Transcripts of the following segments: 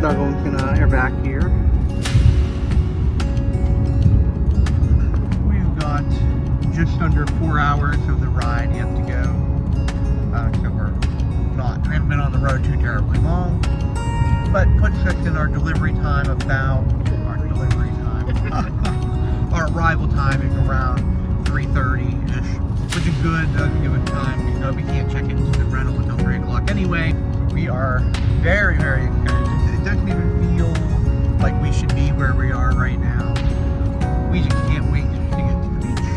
Snuggle and I are back here. We've got just under 4 hours of the ride yet to go. So we haven't been on the road too terribly long, but puts us in our delivery time our arrival time is around 3:30-ish, which is good. Doesn't give us time. You know, we can't check into the rental until 3 o'clock anyway. We are very, very excited. It doesn't even feel like we should be where we are right now. We just can't wait to get to the beach.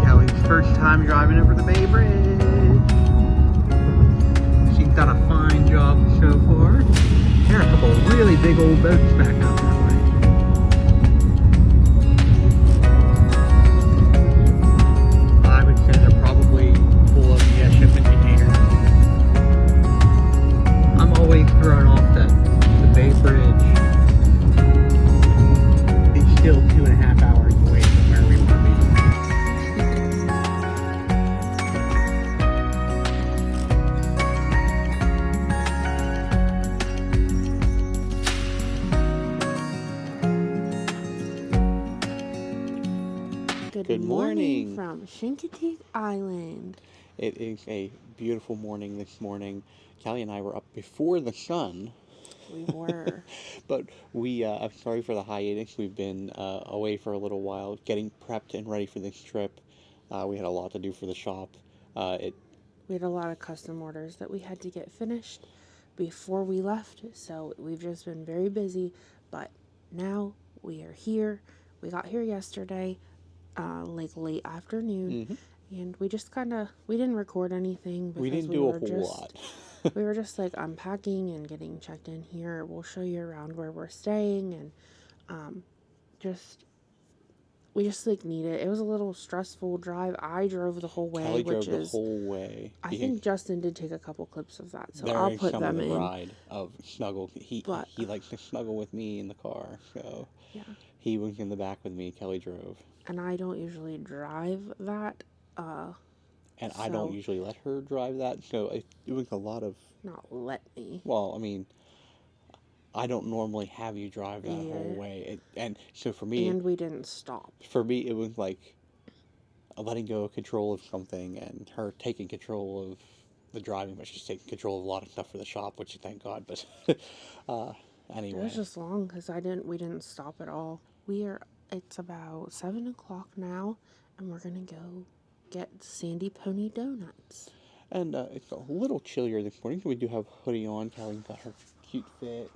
Kelly's first time driving over the Bay Bridge. She's done a fine job so far. There are a couple of really big old boats back out that way. I would say they're probably full of shipping containers. I'm always thrown off that the Bay Bridge is still 2.5 hours away from where we want to be. Good morning from Chincoteague Island. It is a beautiful morning this morning. Callie and I were up before the sun. We were. But I'm sorry for the hiatus. We've been away for a little while, getting prepped and ready for this trip. We had a lot to do for the shop. We had a lot of custom orders that we had to get finished before we left. So we've just been very busy. But now we are here. We got here yesterday. Like late afternoon, and we just we didn't record anything because we didn't do a whole lot. We were just like unpacking and getting checked in here. We'll show you around where we're staying, and we just like need it. It was a little stressful drive. I drove the whole way, Kelly drove the whole way. I think Justin did take a couple clips of that, so there I'll put them the in. Ride of snuggle. He likes to snuggle with me in the car, so yeah. He was in the back with me. Kelly drove. And I don't usually drive that. And I don't usually let her drive that, so it was a lot of... Not let me. Well, I mean, I don't normally have you drive that whole way. And so for me... And we didn't stop. For me, it was like letting go of control of something and her taking control of the driving, but she's taking control of a lot of stuff for the shop, which thank God, but anyway. It was just long because we didn't stop at all. It's about 7 o'clock now, and we're going to go get Sandy Pony Donuts. And it's a little chillier this morning, so we do have a hoodie on. Callie got her cute fit.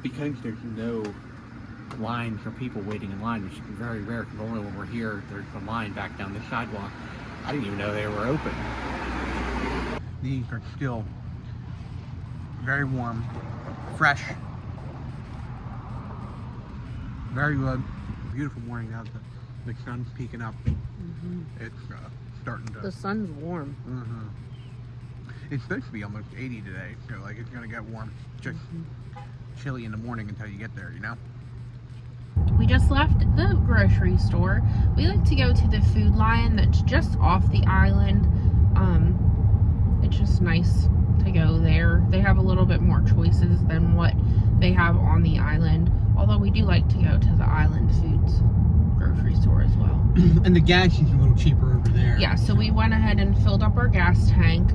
Because there's no lines or people waiting in line, which is very rare, because only when we're here, there's a line back down the sidewalk. I didn't even know they were open. These are still very warm. Fresh, very good. Beautiful morning out. The sun's peeking up. It's starting to. The sun's warm. It's supposed to be almost 80 today, so like it's gonna get warm. Just chilly in the morning until you get there, you know. We just left the grocery store. We like to go to the Food Lion that's just off the island. It's just nice to go there. They have a little bit more choices than what they have on the island, although we do like to go to the Island Foods grocery store as well. And the gas is a little cheaper over there. Yeah, so we went ahead and filled up our gas tank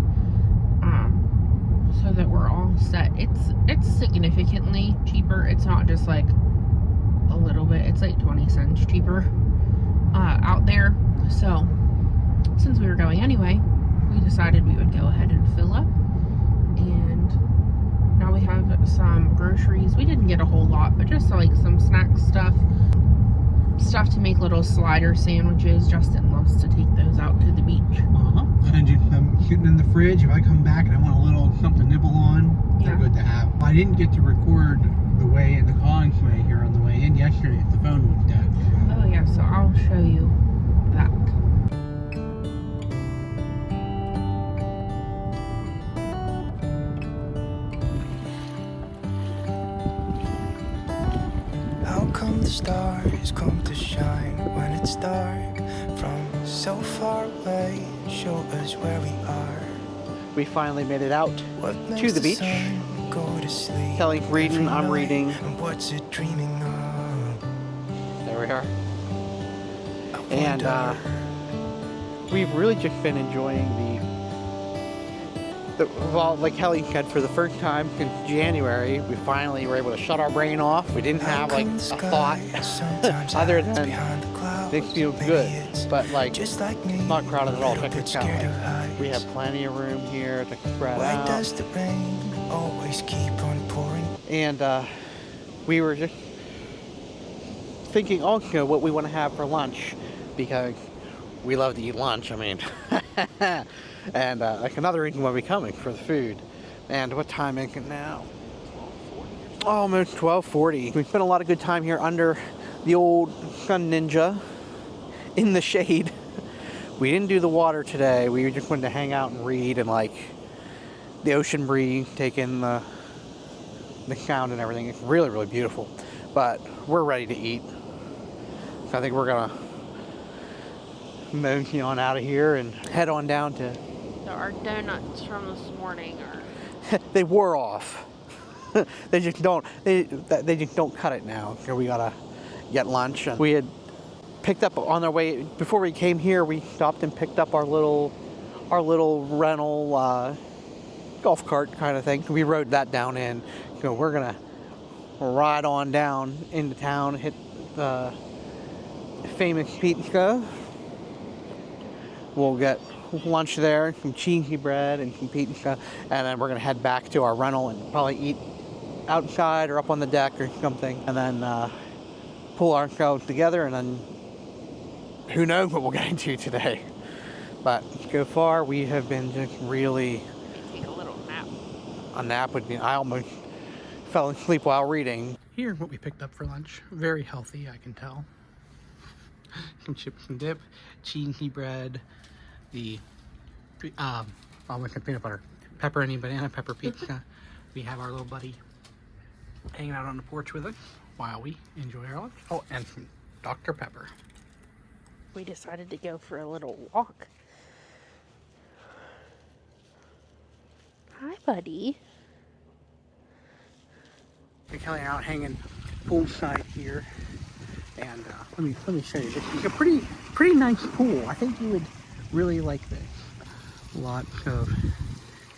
so that we're all set. It's significantly cheaper. It's not just like a little bit. It's like 20 cents cheaper out there. So since we were going anyway, we decided we would go ahead and fill up. And now we have some groceries. We didn't get a whole lot, but just like some snack stuff to make little slider sandwiches. Justin loves to take those out to the beach. And just sitting in the fridge. If I come back and I want a little something to nibble on, they're good to have. I didn't get to record the way in the causeway here on the way in yesterday. The phone was dead. Oh yeah, so I'll show you that. How come the stars come to shine when it's dark? From so far away, show us where we are. We finally made it out What to makes the beach. sun go to sleep Kelly's reading, every I'm night? reading. And what's it dreaming of? There we are. I And wonder. we've really just been enjoying well, like Kelly said, for the first time in January, we finally were able to shut our brain off. We didn't have like a thought other than this feels good, but like just like me, not crowded at all. little Check bit this out. scared of Like, heights. we have plenty of room here to spread Why out. does the rain always keep on pouring? And we were just thinking also what we want to have for lunch, because we love to eat lunch. I mean, and like another reason why we're coming for the food. And what time is it now? Almost 12:40. We spent a lot of good time here under the old Sun Ninja in the shade. We didn't do the water today. We just wanted to hang out and read and like the ocean breeze, take in the sound and everything. It's really, really beautiful. But we're ready to eat. So I think we're gonna move on out of here and head on down to. So our donuts from this morning are. They wore off. They just don't. They just don't cut it now. So we gotta get lunch. And we had picked up on our way before we came here. We stopped and picked up our little rental golf cart kind of thing. We rode that down in. So we're gonna ride on down into town, hit the famous pizza. We'll get lunch there, some cheesy bread and some pizza, and then we're gonna head back to our rental and probably eat outside or up on the deck or something, and then pull ourselves together, and then who knows what we'll get into today. But so far we have been just really. Take a little nap. A nap would be. I almost fell asleep while reading. Here's what we picked up for lunch. Very healthy, I can tell. Some chips and dip, cheesy bread, the peanut butter, pepperoni banana pepper pizza. We have our little buddy hanging out on the porch with us while we enjoy our lunch. Oh, and some Dr. Pepper. We decided to go for a little walk. Hi, buddy. We're Kelly out hanging poolside here, and let me show you. This is a pretty nice pool. I think you would really like this. Lots of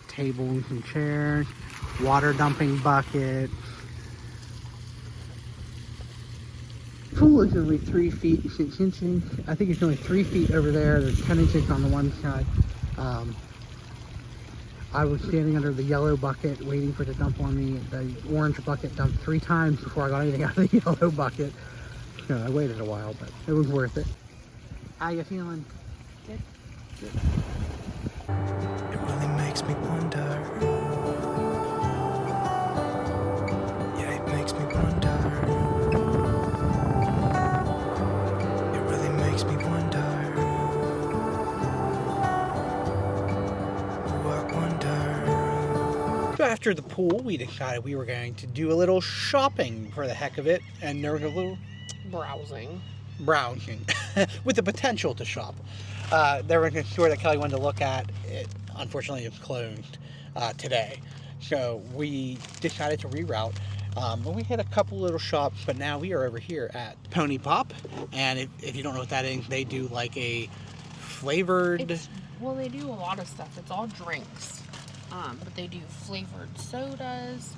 tables and chairs, water dumping bucket. Pool is only 3 feet 6 inches. I think it's only 3 feet over there. There's 10 inches on the one side. I was standing under the yellow bucket waiting for it to dump on me. The orange bucket dumped 3 times before I got anything out of the yellow bucket. So I waited a while, but it was worth it. How you feeling? Good. Good. It really makes me wonder. Yeah, it makes me wonder. It really makes me wonder. Oh, I wonder. So after the pool, we decided we were going to do a little shopping for the heck of it, and there was a little Browsing. browsing with the potential to shop. There was a store that Kelly wanted to look at. It unfortunately is closed today, so we decided to reroute. And we hit a couple little shops, but now we are over here at Pony Pop, and if you don't know what that is, they do like a flavored. Well, they do a lot of stuff. It's all drinks, but they do flavored sodas.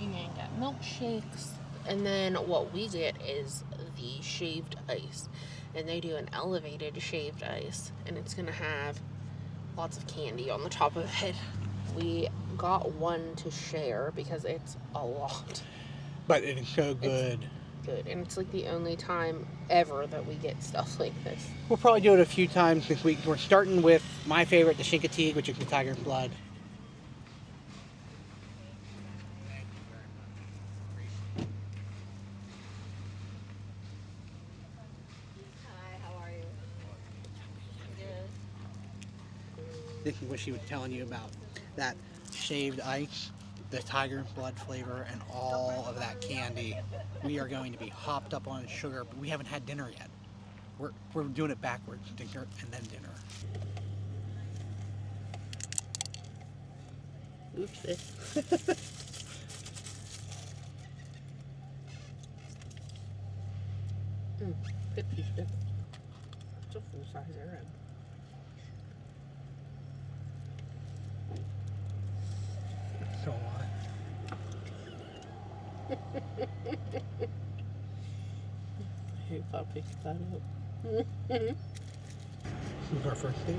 You can get milkshakes, and then what we get is the shaved ice, and they do an elevated shaved ice, and it's gonna have lots of candy on the top of it. We got one to share because it's a lot. But it is so good. It's good, and it's like the only time ever that we get stuff like this. We'll probably do it a few times this week. We're starting with my favorite, the Chincoteague, which is the tiger blood. This is what she was telling you about. That shaved ice, the tiger blood flavor, and all of that candy. We are going to be hopped up on sugar, but we haven't had dinner yet. We're doing it backwards, dessert and then dinner. Oopsie. Pipsy stick. It's a full-size Arab. So what? Hey, puppy, that up. This is our first date.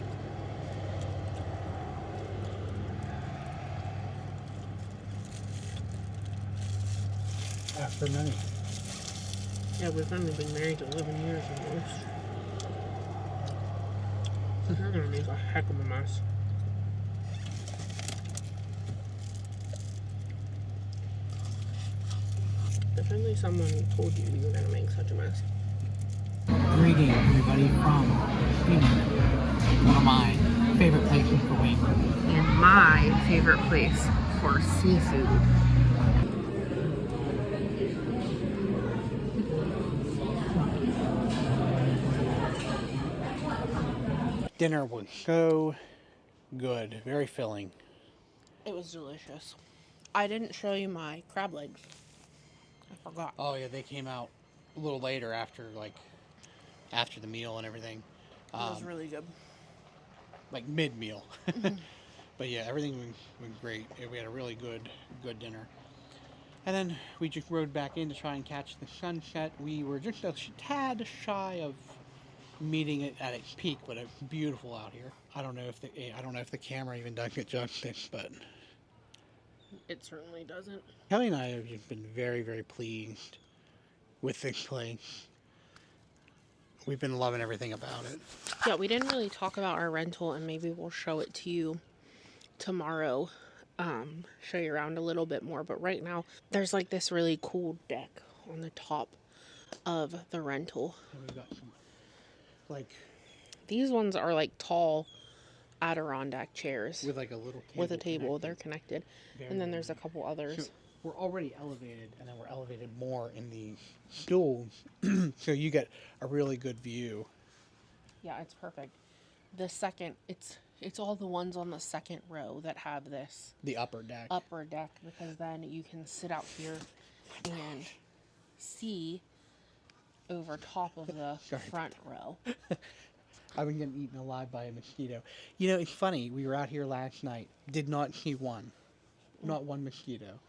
After many. Yeah, we've only been married 11 years almost. You're gonna make a heck of a mess. If only someone told you you were gonna make such a mess. Greetings, everybody, from Sweden, one of my favorite places for wings. And my favorite place for seafood. Dinner was so good, very filling. It was delicious. I didn't show you my crab legs. I forgot. Oh yeah, they came out a little later after the meal and everything. It was really good. Like mid-meal. But yeah, everything went great. We had a really good dinner. And then we just rode back in to try and catch the sunset. We were just a tad shy of meeting it at its peak, but it's beautiful out here. I don't know if the camera even does it justice, but It certainly doesn't. Kelly and I have just been very, very pleased with this place. We've been loving everything about it. Yeah, we didn't really talk about our rental, and maybe we'll show it to you tomorrow. Show you around a little bit more, but right now there's like this really cool deck on the top of the rental. And we've got some, like, These ones are like tall Adirondack chairs with like a little table. with a table. connected. They're connected. Very, And then very there's a nice. couple others. So we're already elevated, and then we're elevated more in the stools, so you get a really good view. Yeah, it's perfect. The second, it's all the ones on the second row that have this The upper deck. upper deck, because then you can sit out here and see over top of the Sorry. front row. I've been getting eaten alive by a mosquito. You know, it's funny. We were out here last night. Did not see one. Not one mosquito.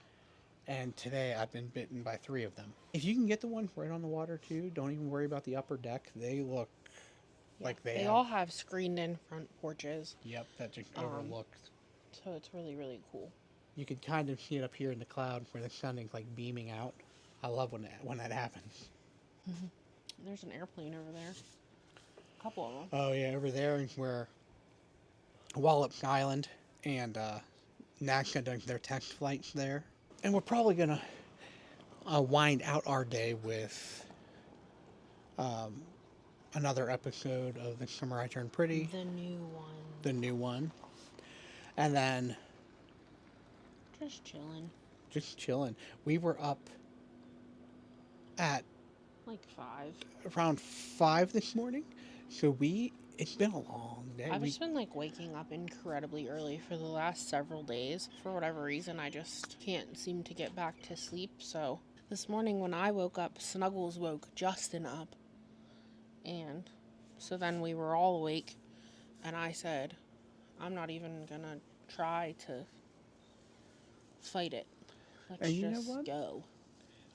And today I've been bitten by 3 of them. If you can get the ones right on the water too, don't even worry about the upper deck. They look like they all have screened-in front porches, Yep, that just overlooked. so it's really, really cool. You could kind of see it up here in the cloud where the sun is like beaming out. I love when that happens. There's an airplane over there. A couple of them. Oh yeah, over there is where Wallops Island and NASA does their test flights there. And we're probably gonna wind out our day with another episode of The Summer I Turned Pretty, The new one. the new one, and then Just chilling. just chilling. We were up at Like 5. around 5 this morning, so it's been a long day. I've just been like waking up incredibly early for the last several days. For whatever reason, I just can't seem to get back to sleep. So this morning when I woke up, Snuggles woke Justin up. And so then we were all awake. And I said, I'm not even going to try to fight it. Let's And you know just what? go.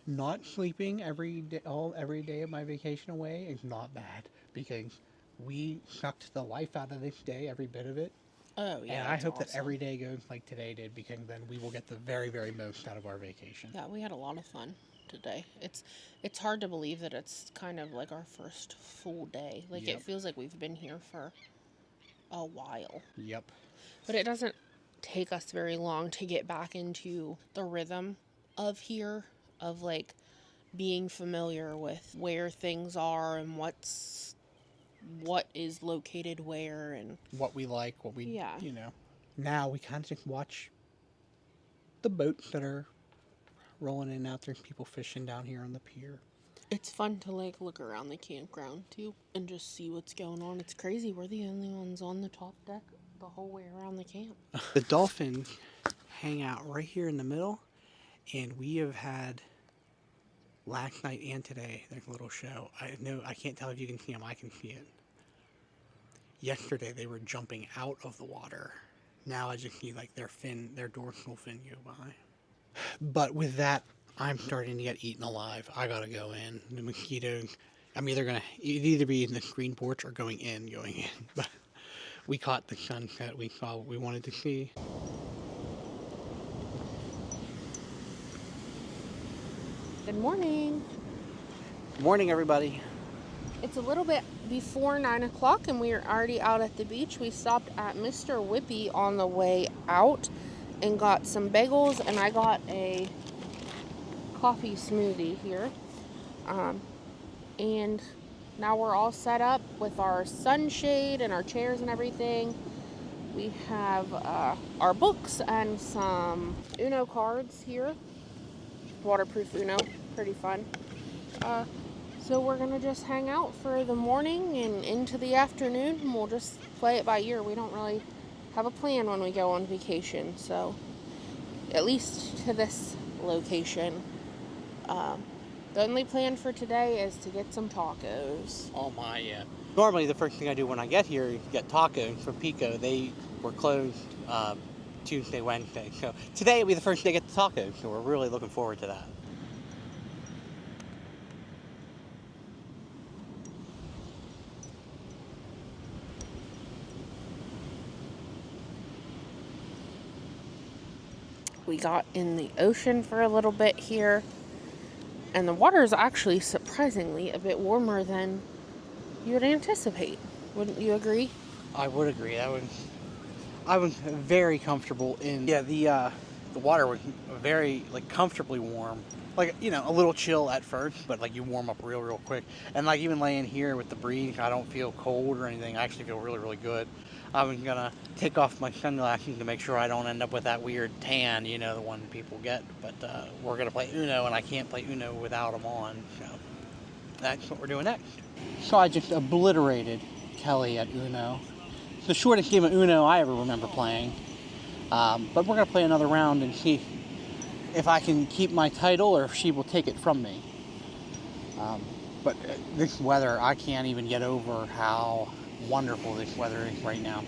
Not sleeping every day of my vacation away is not bad, because we sucked the life out of this day, every bit of it. Oh, yeah. And I that's hope that awesome. every day goes like today did, because then we will get the very, very most out of our vacation. Yeah, we had a lot of fun today. It's hard to believe that it's kind of like our first full day. Like, Yep. it feels like we've been here for a while. Yep. But it doesn't take us very long to get back into the rhythm of here, of like being familiar with where things are and what is located where, and What we like, what we, Yeah. you know. Now we kind of just watch the boats that are rolling in and out. There's people fishing down here on the pier. it's fun to like look around the campground too and just see what's going on. It's crazy, we're the only ones on the top deck the whole way around the camp. The dolphins hang out right here in the middle, and we have had last night and today, there's a little show. I can't tell if you can see them. I can see it. Yesterday they were jumping out of the water. Now I just see like their dorsal fin go by. But with that, I'm starting to get eaten alive. I gotta go in. The mosquitoes, I'm it'd either be in the screen porch or going in. But we caught the sunset. We saw what we wanted to see. Good morning. Morning, everybody. It's a little bit before 9 o'clock and we are already out at the beach. We stopped at Mr. Whippy on the way out and got some bagels, and I got a coffee smoothie here. And now we're all set up with our sunshade and our chairs and everything. We have our books and some Uno cards here. Waterproof Uno, pretty fun. So we're gonna just hang out for the morning and into the afternoon, and we'll just play it by ear. We don't really have a plan when we go on vacation, so at least to this location. The only plan for today is to get some tacos. Oh my, yeah. Normally the first thing I do when I get here is get tacos from Pico. They were closed Tuesday, Wednesday. So today will be the first day to get the tacos, so we're really looking forward to that. We got in the ocean for a little bit here, and the water is actually surprisingly a bit warmer than you would anticipate. Wouldn't you agree? I would agree. I was very comfortable in. Yeah, the water was very comfortably warm. Like, a little chill at first, but you warm up real quick. And even laying here with the breeze, I don't feel cold or anything. I actually feel really good. I'm gonna take off my sunglasses to make sure I don't end up with that weird tan, the one people get. But we're gonna play Uno, and I can't play Uno without them on. So that's what we're doing next. So I just obliterated Kelly at Uno. It's the shortest game of Uno I ever remember playing. But we're gonna play another round and see if I can keep my title or if she will take it from me. But this weather, I can't even get over how wonderful this weather is right now.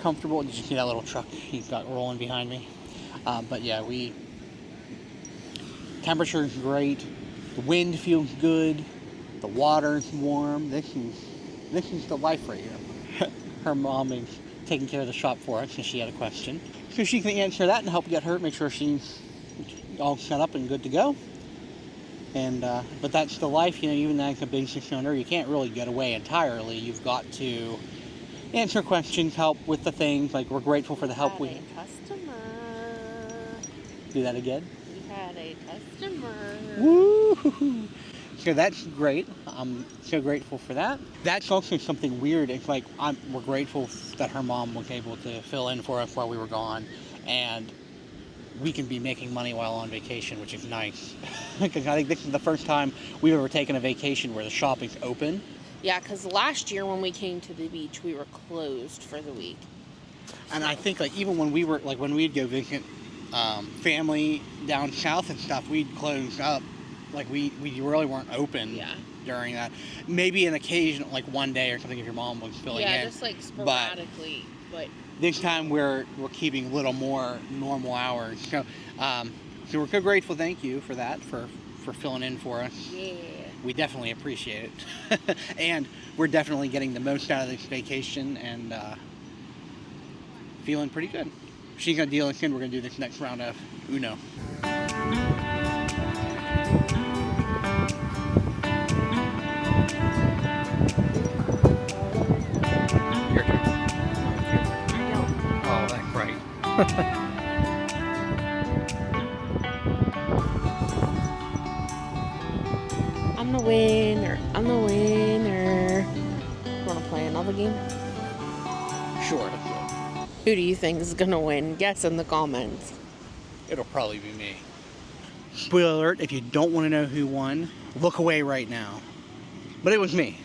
Comfortable. Did you see that little truck he's got rolling behind me? But yeah, temperature is great. The wind feels good. The water's warm. This is the life right here. Her mom is taking care of the shop for us because she had a question. So she can answer that and help get her, make sure she's all set up and good to go. And but that's the life, even as a business owner, you can't really get away entirely. You've got to answer questions, help with the things. We're grateful for the help we had a customer. Do that again? We had a customer. Woo! So that's great. I'm so grateful for that. That's also something weird. It's we're grateful that her mom was able to fill in for us while we were gone, and we can be making money while on vacation, which is nice. Because I think this is the first time we've ever taken a vacation where the shop is open. Yeah, because last year when we came to the beach, we were closed for the week. And I think even when we were when we'd go visit family down south and stuff, we'd close up. We really weren't open during that. Maybe an occasional one day or something if your mom was filling in. Yeah, just sporadically, but this time we're keeping a little more normal hours. So so we're so grateful. Thank you for that, for filling in for us. Yeah. We definitely appreciate it. And we're definitely getting the most out of this vacation and feeling pretty good. She's going to deal us in. We're going to do this next round of Uno. Your turn. Oh, that's right. I'm the winner. I'm the winner. Want to play another game? Sure. Who do you think is going to win? Guess in the comments. It'll probably be me. Spoiler alert, if you don't want to know who won, look away right now. But it was me.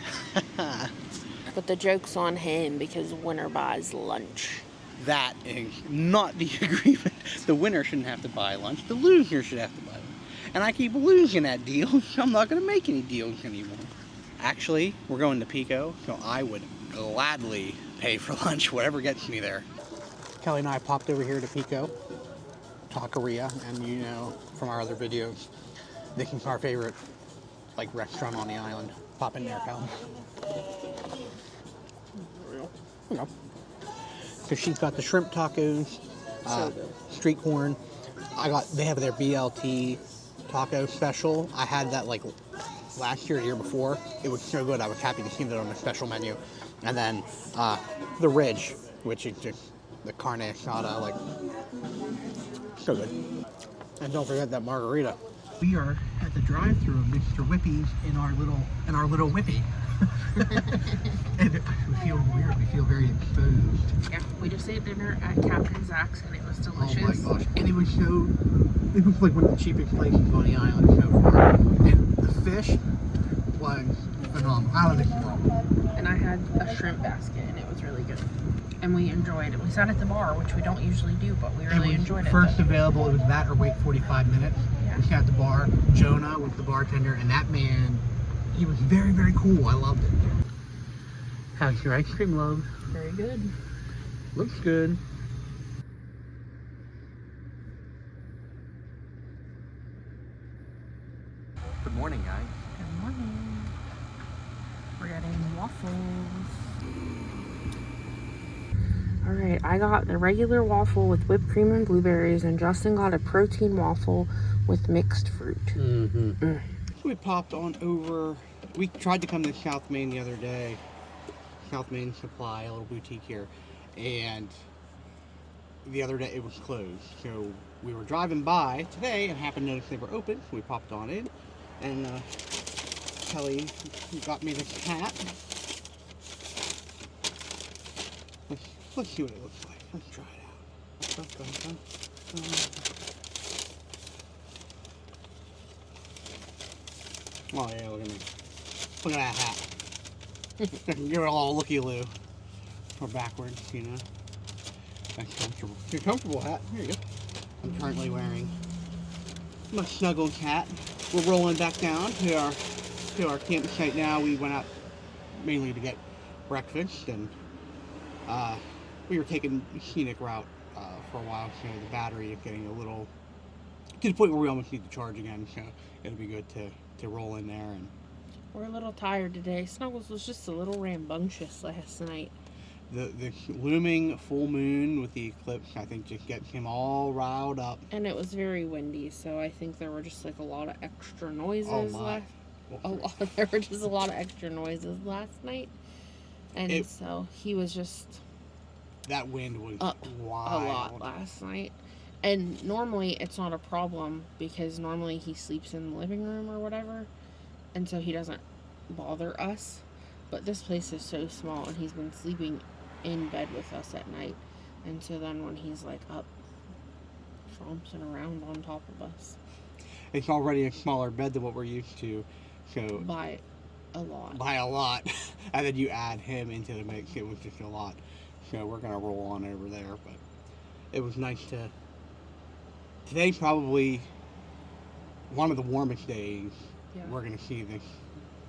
But the joke's on him because winner buys lunch. That is not the agreement. The winner shouldn't have to buy lunch. The loser should have to buy lunch. And I keep losing that deal, so I'm not going to make any deals anymore. Actually, we're going to Pico, so I would gladly pay for lunch, whatever gets me there. Kelly and I popped over here to Pico, Taqueria, and you know from our other videos, this is our favorite like restaurant on the island. Pop in there, pal. You know. So she's got the shrimp tacos, street corn. They have their BLT taco special. I had that like last year, the year before. It was so good. I was happy to see that on the special menu. And then the Ridge, which is just the carne asada, like so good. And don't forget that margarita. We are at the drive-thru of Mr. Whippy's in our little Whippy. And we feel weird. We feel very exposed. Yeah, we just ate dinner at Captain Zach's and it was delicious. Oh my gosh! And it was like one of the cheapest places on the island so far. And the fish was phenomenal. Out of this world. And I had a shrimp basket and it was really good. And we enjoyed it. We sat at the bar, which we don't usually do, but we really enjoyed it. First available, it was that or wait 45 minutes. Yeah. We sat at the bar. Jonah was the bartender, and that man, he was very, very cool. I loved it. How's your ice cream, love? Very good. Looks good. Good morning, guys. Good morning. We're getting waffles. Alright, I got the regular waffle with whipped cream and blueberries, and Justin got a protein waffle with mixed fruit. So we popped on over. We tried to come to South Main the other day. South Main Supply, a little boutique here. And the other day it was closed. So we were driving by today and happened to notice they were open. So we popped on in. And Kelly got me this hat. Let's see what it looks like. Let's try it out. Oh yeah, look at me. Look at that hat. Give it a little looky-loo. Or backwards, you know. That's comfortable. It's a comfortable hat. Here you go. I'm currently wearing my snuggled hat. We're rolling back down to our campsite now. We went out mainly to get breakfast, and we were taking the scenic route for a while, so the battery is getting a little to the point where we almost need to charge again, so it'll be good to roll in there. And We're a little tired today. Snuggles was just a little rambunctious last night. the looming full moon with the eclipse, I think, just gets him all riled up. And it was very windy, so I think there were just like a lot of extra noises there were just a lot of extra noises last night. And so he was just that wind was wild. A lot last night. And normally it's not a problem because normally he sleeps in the living room or whatever, and so he doesn't bother us. But this place is so small, and he's been sleeping in bed with us at night, and so then when he's like up tromping around on top of us, it's already a smaller bed than what we're used to, so by a lot. And then you add him into the mix, it was just a lot. So we're gonna roll on over there, but it was nice to. Today's probably one of the warmest days we're gonna see this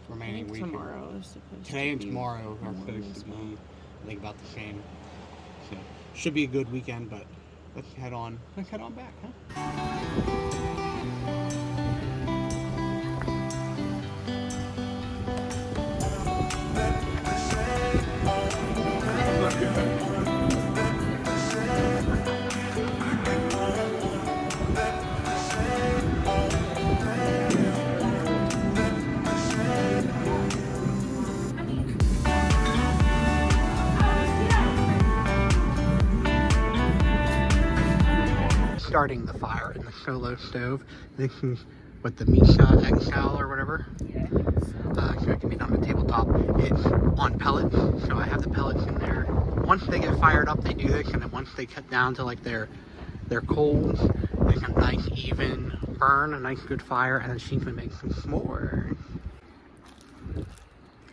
remaining week. Tomorrow is supposed Today to and be tomorrow are supposed to be, I think, about the same. So should be a good weekend, but let's head on back, huh? Starting the fire in the solo stove. This is what the Misa XL or whatever. Yeah, I think so. So it can be on the tabletop. It's on pellets, so I have the pellets in there. Once they get fired up, they do this, and then once they cut down to like their coals, there's a nice even burn, a nice good fire, and then she's gonna make some s'mores.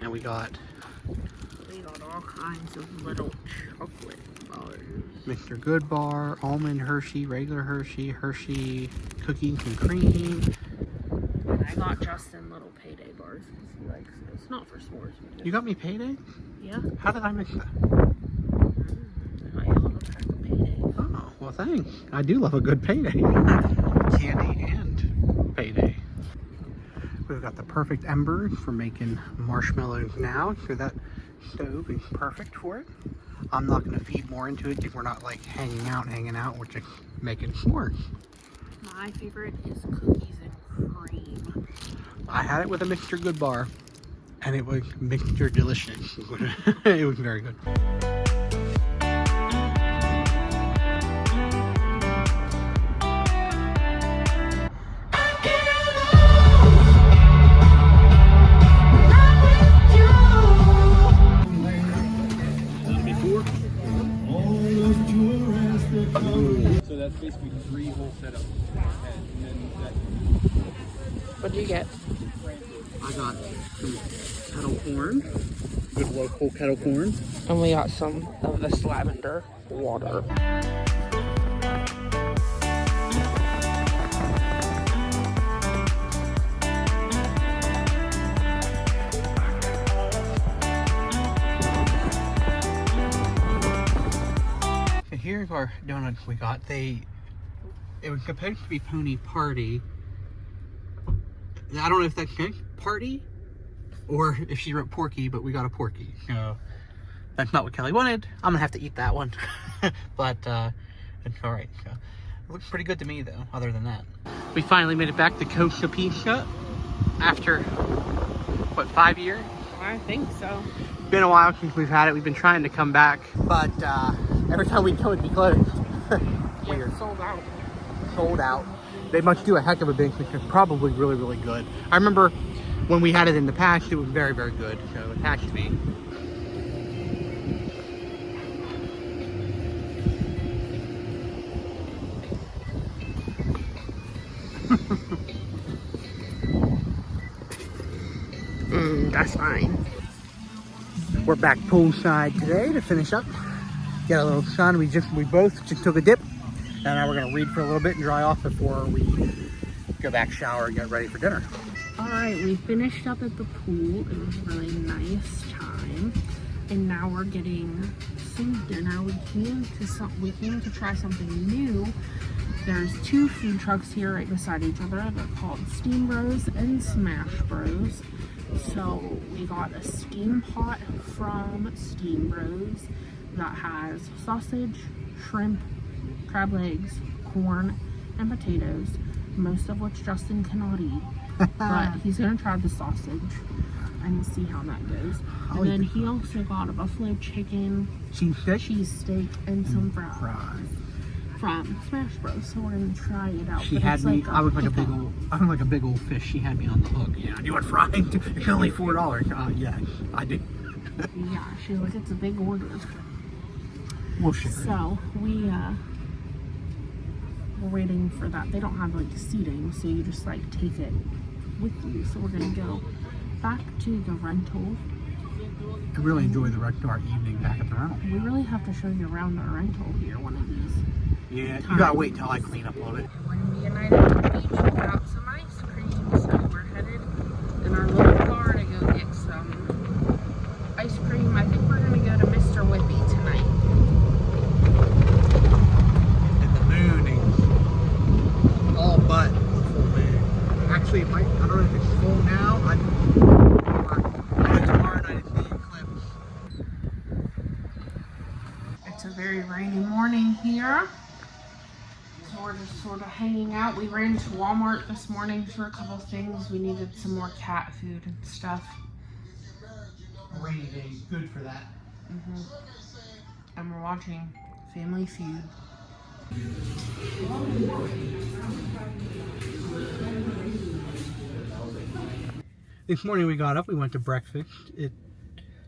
And we got all kinds of little chocolate Mr. Good Bar, almond Hershey, regular Hershey, Hershey cookies and cream. And I got Justin little payday bars because he likes it. It's not for s'mores. You got me payday? Yeah. How did I miss that? I love a pack of payday. Oh, well thanks. I do love a good payday. Candy and payday. We've got the perfect embers for making marshmallows now. So that stove is perfect for it. I'm not going to feed more into it because we're not like hanging out. We're just making s'mores. My favorite is cookies and cream. I had it with a Mr. Good Bar, and it was Mr. Delicious. It was very good. So that's basically 3 whole setups. And then that. What did you get? I got some kettle corn, good local kettle corn. And we got some of this lavender water. So here's our donuts we got. It was supposed to be Pony Party. I don't know if that's good, Party, or if she wrote Porky, but we got a Porky. So that's not what Kelly wanted. I'm gonna have to eat that one, but it's all right. So it looks pretty good to me, though. Other than that, we finally made it back to Costa Pizza after what, 5 years? I think so. Been a while since we've had it. We've been trying to come back, but every time we go, it'd be closed. Weird. Sold out. Sold out. They must do a heck of a business. Which is probably really, really good. I remember when we had it in the past, it was very, very good. So it has to be. That's fine. We're back poolside today to finish up. Get a little sun. We both just took a dip. And now we're gonna read for a little bit and dry off before we go back, shower, and get ready for dinner. All right, we finished up at the pool. It was a really nice time. And now we're getting some dinner. We came to try something new. There's 2 food trucks here right beside each other. They're called Steam Bros and Smash Bros. So we got a steam pot from Steam Bros that has sausage, shrimp, crab legs, corn, and potatoes, most of which Justin cannot eat. But he's gonna try the sausage and see how that goes. And then he also got a buffalo chicken, cheesesteak, and some fries from Smash Bros. So we're gonna try it out. She had me. I was like a big old fish. She had me on the hook. Yeah. You want frying? It's only $4. Yeah, I do. Yeah, she's like, it's a big order. We'll share. So we're waiting for that. They don't have like seating, so you just like take it with you. So we're gonna go back to the rental. I really enjoy our evening back at the rental. We really have to show you around our rental here one of these. Yeah, you gotta wait till I clean up a little bit. When me and I at the beach, we got some ice cream, so we're headed in our little car to go get some ice cream. I think we're gonna go to Mr. Whippy tonight. And the moon is all but full moon. Actually, it might. I don't know if it's full now. I know tomorrow night it's the eclipse. It's a very rainy morning here. So we're just sort of hanging out. We ran to Walmart this morning for a couple things. We needed some more cat food and stuff. Rainy day, good for that. And we're watching Family Feud. This morning we got up, we went to breakfast. It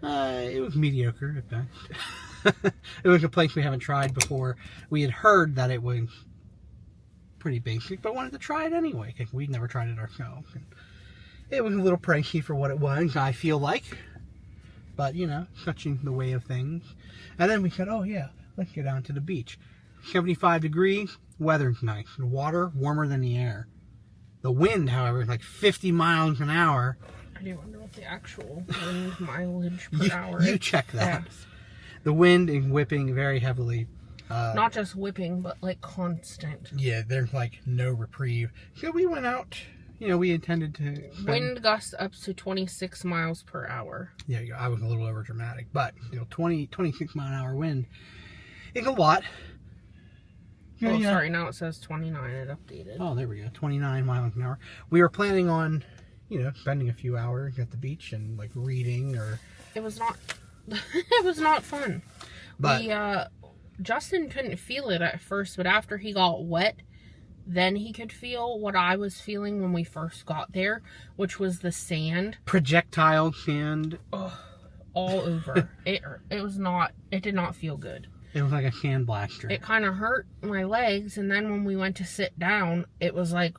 was mediocre at best. It was a place we haven't tried before. We had heard that it was pretty basic, but wanted to try it anyway because we'd never tried it ourselves. And it was a little pricey for what it was, I feel like. But, you know, such is the way of things. And then we said, oh yeah, let's get down to the beach. 75 degrees, weather's nice. The water warmer than the air. The wind, however, is like 50 miles an hour. I do wonder what the actual wind mileage per hour You is. check that. Yes. The wind is whipping very heavily. Not just whipping, but like constant. Yeah, there's like no reprieve. So we went out. You know, we intended to Wind gusts up to 26 miles per hour. Yeah, I was a little over dramatic, but 26 mile an hour wind is a lot. Oh, sorry, now it says 29. It updated. Oh, there we go. 29 miles an hour. We were planning on, spending a few hours at the beach and like reading or. It was not. It was not fun. But Justin couldn't feel it at first, but after he got wet, then he could feel what I was feeling when we first got there, which was the sand. Projectile sand. All over. It did not feel good. It was like a sand blaster. It kind of hurt my legs, and then when we went to sit down, it was like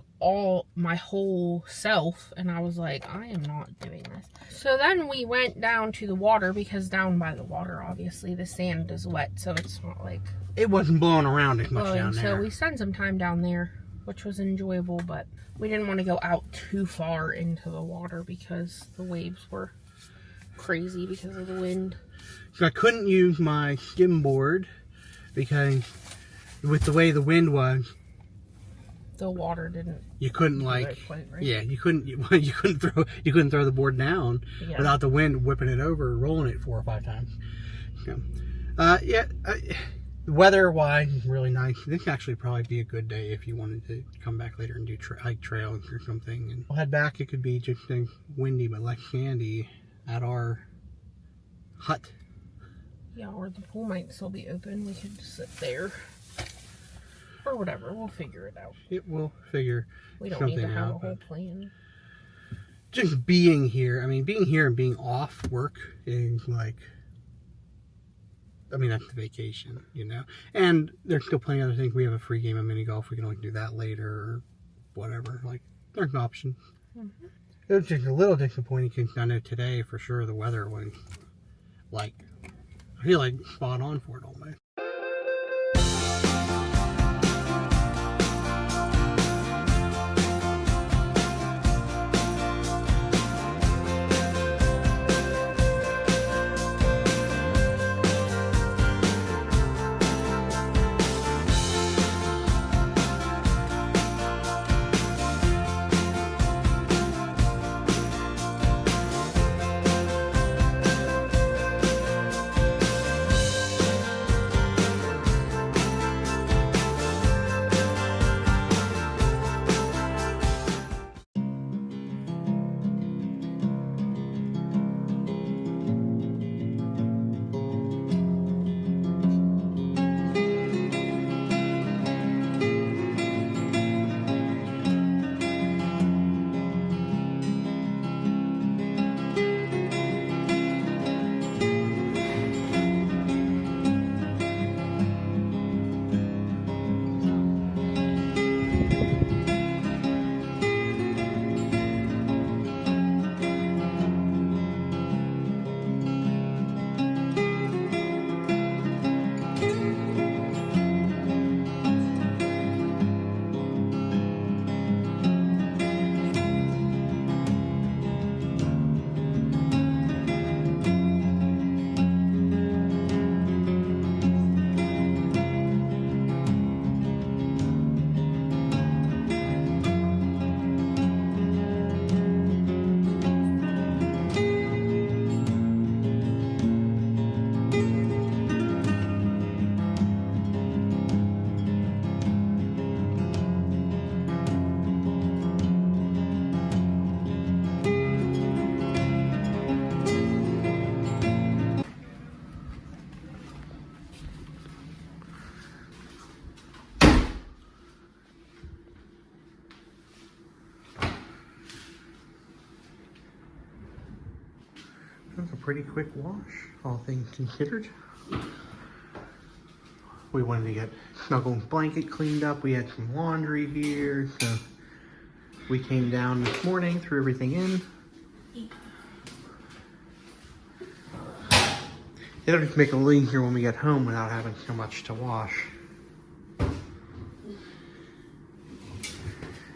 my whole self, and I was like, I am not doing this. So then we went down to the water, because down by the water, obviously, the sand is wet, so it's not like... It wasn't blowing around as much down there. So we spent some time down there, which was enjoyable, but we didn't want to go out too far into the water because the waves were crazy because of the wind. So I couldn't use my skimboard because with the way the wind was, The water didn't. you couldn't yeah, you couldn't throw the board down without the wind whipping it over, rolling it 4 or 5 times. Weather-wise, really nice. This could actually probably be a good day if you wanted to come back later and do hike trails or something. And we'll head back. It could be just windy but less sandy at our hut. Yeah, or the pool might still be open. We could sit there. Or whatever. We'll figure it out. We'll figure We don't something need to have out, a whole plan. Just being here. I mean, being here and being off work is like... I mean, that's the vacation, And there's still plenty of other things. We have a free game of mini golf. We can always do that later or whatever. Like, there's an option. Mm-hmm. It was just a little disappointing because I know today for sure the weather was like, I feel like spot on for it almost. That was a pretty quick wash, all things considered. We wanted to get Snuggle's blanket cleaned up. We had some laundry here, so we came down this morning, threw everything in. It'll just make it a little easier when we get home without having so much to wash.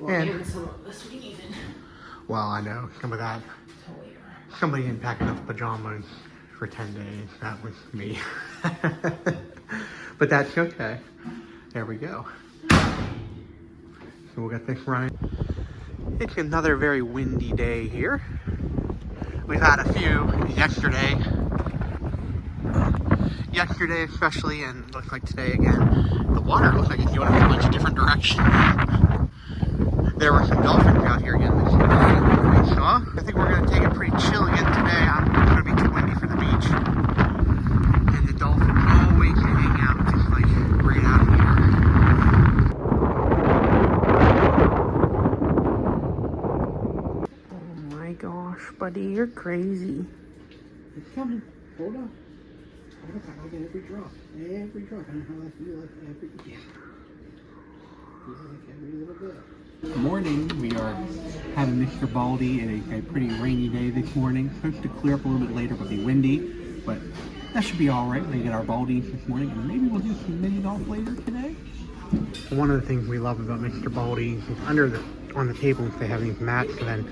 And some of this we needed. well, I know some of that. Somebody didn't pack enough pajamas for 10 days. That was me. But that's okay. There we go. So we'll get this running. It's another very windy day here. We've had a few yesterday. Yesterday especially, and it looks like today again. The water looks like it's going in a bunch of different directions. There were some dolphins out here again this morning. We saw. I think we're going to take it pretty chill again today. It's going to be too windy for the beach. And the dolphins always hang out just like right out here. Oh my gosh, buddy, you're crazy. It's coming. Hold on. I like every drop. Every drop. I know how I feel like every. Yeah. Feels like every little bit. Good morning. We are having Mr. Baldy in a pretty rainy day this morning. Supposed to clear up a little bit later, but be windy. But that should be all right. We get our Baldies this morning, and maybe we'll do some mini golf later today. One of the things we love about Mr. Baldy is on the table if they have these mats, and then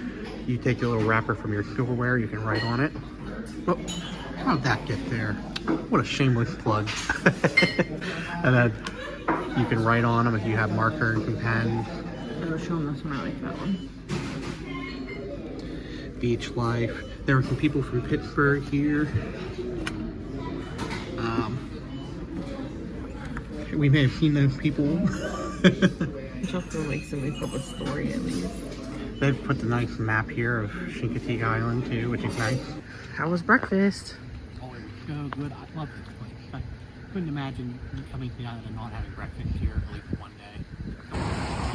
you take the little wrapper from your silverware, you can write on it. Oh, how'd that get there? What a shameless plug. And then you can write on them if you have markers and pens. I was showing this one, I like that one. Beach life. There were some people from Pittsburgh here. We may have seen those people. Just for like somebody put a story at least. They've put the nice map here of Chincoteague Island too, which is nice. How was breakfast? Oh, it was so good. I love this place. I couldn't imagine coming to the island and not having breakfast here at least one day.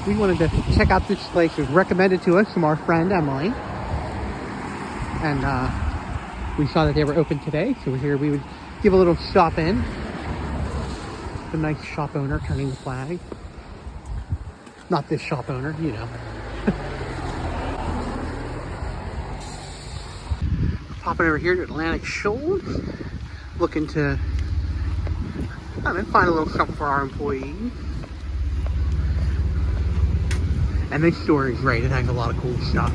We wanted to check out this place. It was recommended to us from our friend Emily. And we saw that they were open today, so we figured we would give a little stop in. The nice shop owner turning the flag. Not this shop owner, you know. Popping over here to Atlantic Shoals. Looking to, I don't know, find a little something for our employees. And this store is great. It has a lot of cool stuff.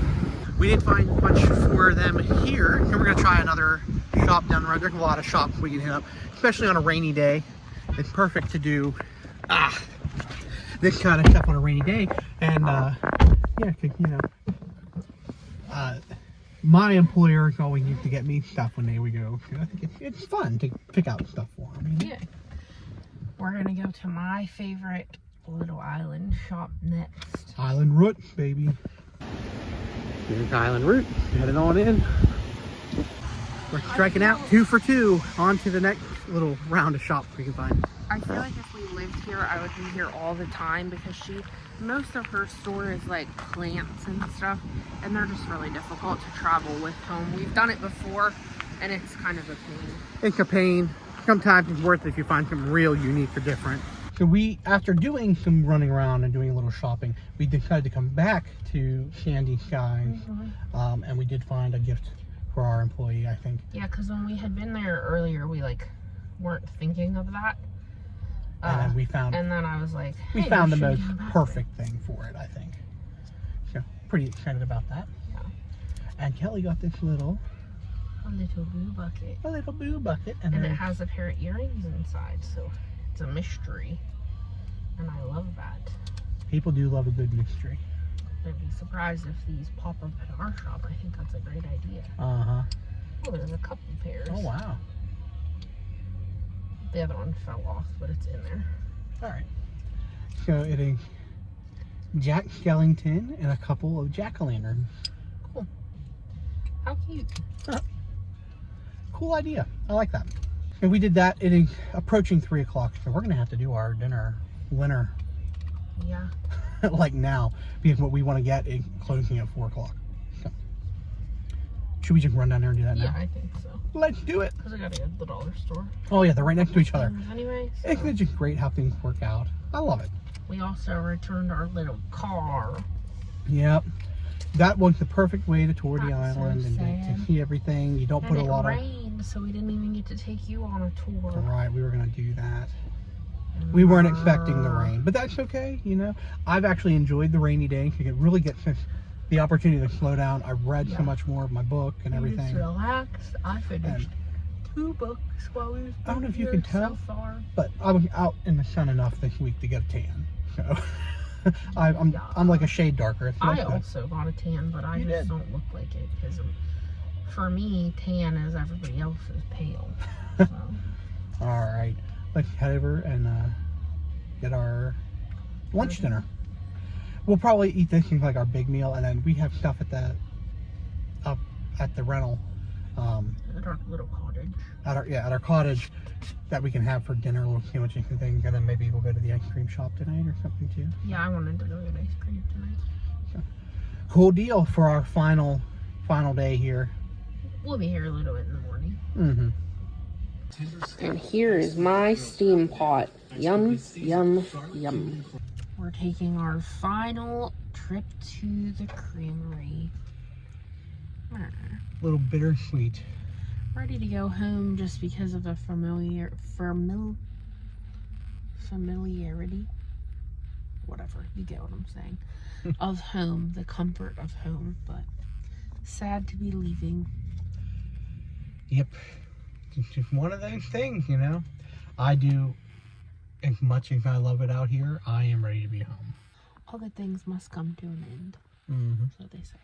We didn't find much for them here, so we're gonna try another shop down the road. There's a lot of shops we can hit up, especially on a rainy day. It's perfect to do this kind of stuff on a rainy day. And yeah, 'cause, you know, my employer always used to get me stuff when they would go. I think it's fun to pick out stuff for them. Yeah. We're gonna go to my favorite little island shop next. Island Root, baby. Here's Island Root. Heading on in. We're striking out 2 for 2. On to the next little round of shops we can find. I feel like if we lived here, I would be here all the time because most of her store is like plants and stuff, and they're just really difficult to travel with home. We've done it before, and it's kind of a pain. It's a pain. Sometimes it's worth it if you find something real unique or different. So we, after doing some running around and doing a little shopping, we decided to come back to Sandy Skies, and we did find a gift for our employee, I think. Yeah, because when we had been there earlier, we like weren't thinking of that. And then we found, and then I was like, hey, we found the should most we go back? perfect thing for it, I think. So pretty excited about that. Yeah. And Kelly got this little boo bucket. A little boo bucket. And And then it has a pair of earrings inside, so it's a mystery. And I love that. people do love a good mystery. I'd be surprised if these pop up at our shop. I think that's a great idea. Uh-huh. Oh, there's a couple pairs. Oh, wow. The other one fell off, but it's in there. All right. So it is Jack Skellington and a couple of jack-o'-lanterns. Cool. How cute. Cool idea. I like that. And we did that. It is approaching 3 o'clock, so we're going to have to do our dinner. Yeah. Like now, because what we want to get is closing at 4 o'clock. So, should we just run down there and do that now? Yeah, I think so. Let's do it. Because I gotta go to the dollar store. Oh yeah, they're right next to each other. Anyway, so It's just great how things work out. I love it. we also returned our little car. Yep. That was the perfect way to tour the That's so island and sad. to see everything. You don't put a lot of... rained. so we didn't even get to take you on a tour. Right, we were going to do that. We weren't expecting the rain, but that's okay, you know. I've actually enjoyed the rainy day. You can really get the opportunity to slow down. I've read so much more of my book and everything. Just relaxed. I finished 2 books while we was I don't know if you can tell, so far. but I was out in the sun enough this week to get a tan. So I'm like a shade darker. It's I good. also got a tan, but I just don't look like it because for me, tan is everybody else's pale. So. All right, let's head over and get our lunch dinner. We'll probably eat this thing like our big meal, and then we have stuff up at the rental. At our little cottage. At our cottage that we can have for dinner, little sandwiches and things, and then maybe we'll go to the ice cream shop tonight or something too. Yeah, I wanted to go get ice cream tonight. So, cool deal for our final day here. We'll be here a little bit in the morning. Mm-hmm. And here is my steam pot. Yum, yum, yum. We're taking our final trip to the creamery. Little bittersweet. Ready to go home just because of the familiarity. Whatever, you get what I'm saying. Of home, the comfort of home, but sad to be leaving. Yep. It's just one of those things, you know. I do, as much as I love it out here, I am ready to be home. All good things must come to an end. Mm-hmm. So they say.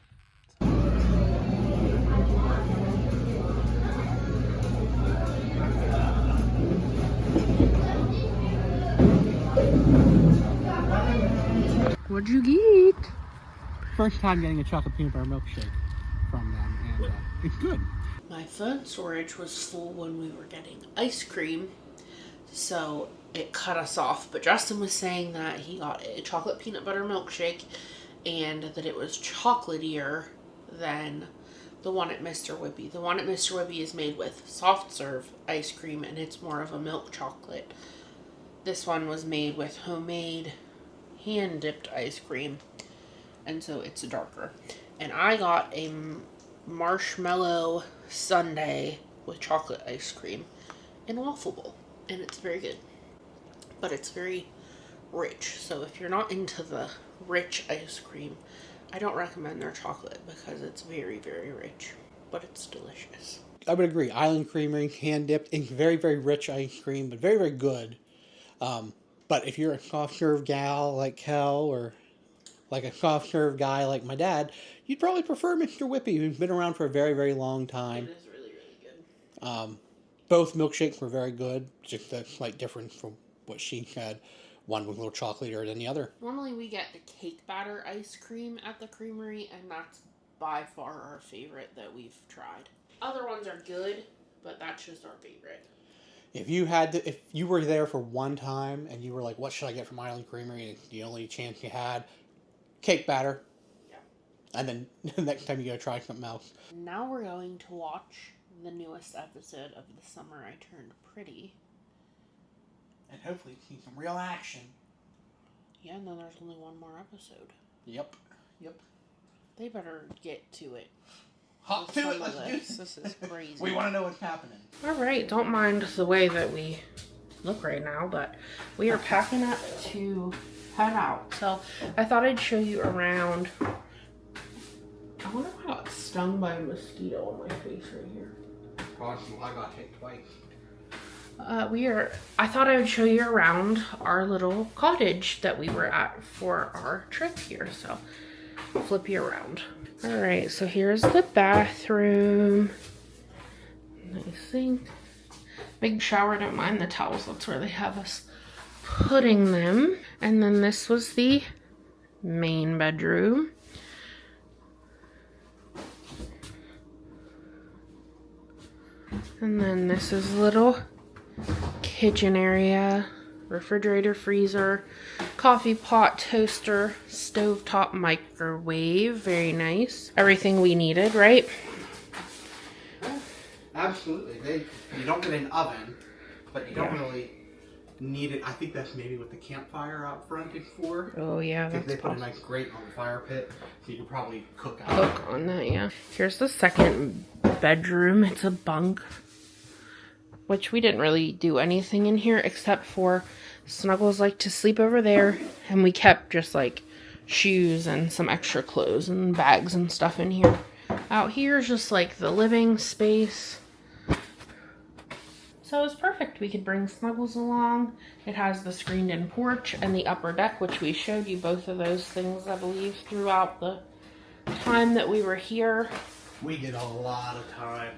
What'd you get? First time getting a chocolate peanut butter milkshake from them, and it's good. My phone storage was full when we were getting ice cream, so it cut us off. But Justin was saying that he got a chocolate peanut butter milkshake and that it was chocolatier than the one at Mr. Whippy. The one at Mr. Whippy is made with soft serve ice cream and it's more of a milk chocolate. This one was made with homemade hand dipped ice cream, and so it's darker. And I got a marshmallow sundae with chocolate ice cream in waffle bowl, and it's very good, but it's very rich. So if you're not into the rich ice cream, I don't recommend their chocolate because it's very, very rich, but it's delicious. I would agree. Island Creamery, hand dipped, and very, very rich ice cream, but very, very good. But if you're a soft serve gal like Kel, or like a soft serve guy like my dad, you'd probably prefer Mr. Whippy, who's been around for a very, very long time. It is really, really good. Both milkshakes were very good, just a slight difference from what she said. One was a little chocolatier than the other. Normally we get the cake batter ice cream at the creamery, and that's by far our favorite that we've tried. Other ones are good, but that's just our favorite. If you were there for one time and you were like, what should I get from Island Creamery? And the only chance you had, cake batter. Yeah. And then the next time you go try something else. Now we're going to watch the newest episode of The Summer I Turned Pretty. And hopefully see some real action. Yeah, and then there's only one more episode. Yep. They better get to it. Hop to it, let's do this. This is crazy. We want to know what's happening. Alright, don't mind the way that we look right now, but we are packing up to head out. So I thought I'd show you around. I wonder if I got stung by a mosquito on my face right here. Possible. I got hit twice. I thought I would show you around our little cottage that we were at for our trip here. So I'll flip you around. All right, so here's the bathroom. Nice sink. Big shower, don't mind the towels. That's where they have us putting them. And then this was the main bedroom. And then this is a little kitchen area, refrigerator, freezer, coffee pot, toaster, stovetop, microwave. Very nice. Everything we needed, right? Absolutely. You don't get an oven, but you don't really need it. I think that's maybe what the campfire out front is for. Oh yeah, that's they put a nice grate on the fire pit, so you can probably cook out. Cook on that, yeah. Here's the second bedroom. It's a bunk. which we didn't really do anything in here except for Snuggles liked to sleep over there, and we kept just like shoes and some extra clothes and bags and stuff in here. Out here is just like the living space. So it was perfect. We could bring Snuggles along. It has the screened-in porch and the upper deck, which we showed you both of those things, I believe, throughout the time that we were here. We did a lot of time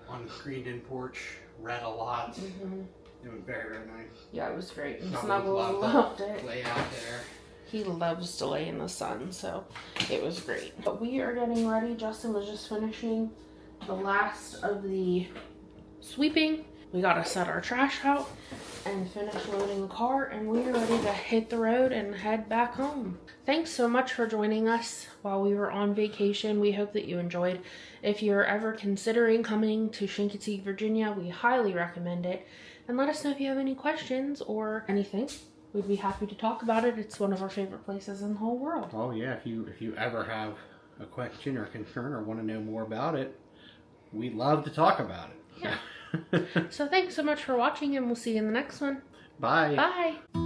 on the screened-in porch, read a lot. It was very, very nice. Yeah, it was great. And Snuggles loved it. Lay out there. He loves to lay in the sun, so it was great. But we are getting ready. Justin was just finishing the last of the sweeping. We gotta set our trash out and finish loading the car, and we are ready to hit the road and head back home. Thanks so much for joining us while we were on vacation. We hope that you enjoyed. If you're ever considering coming to Chincoteague, Virginia, we highly recommend it. And let us know if you have any questions or anything. We'd be happy to talk about it. It's one of our favorite places in the whole world. Oh yeah, if you ever have a question or a concern or want to know more about it, we'd love to talk about it. Yeah. So thanks so much for watching, and we'll see you in the next one. Bye. Bye.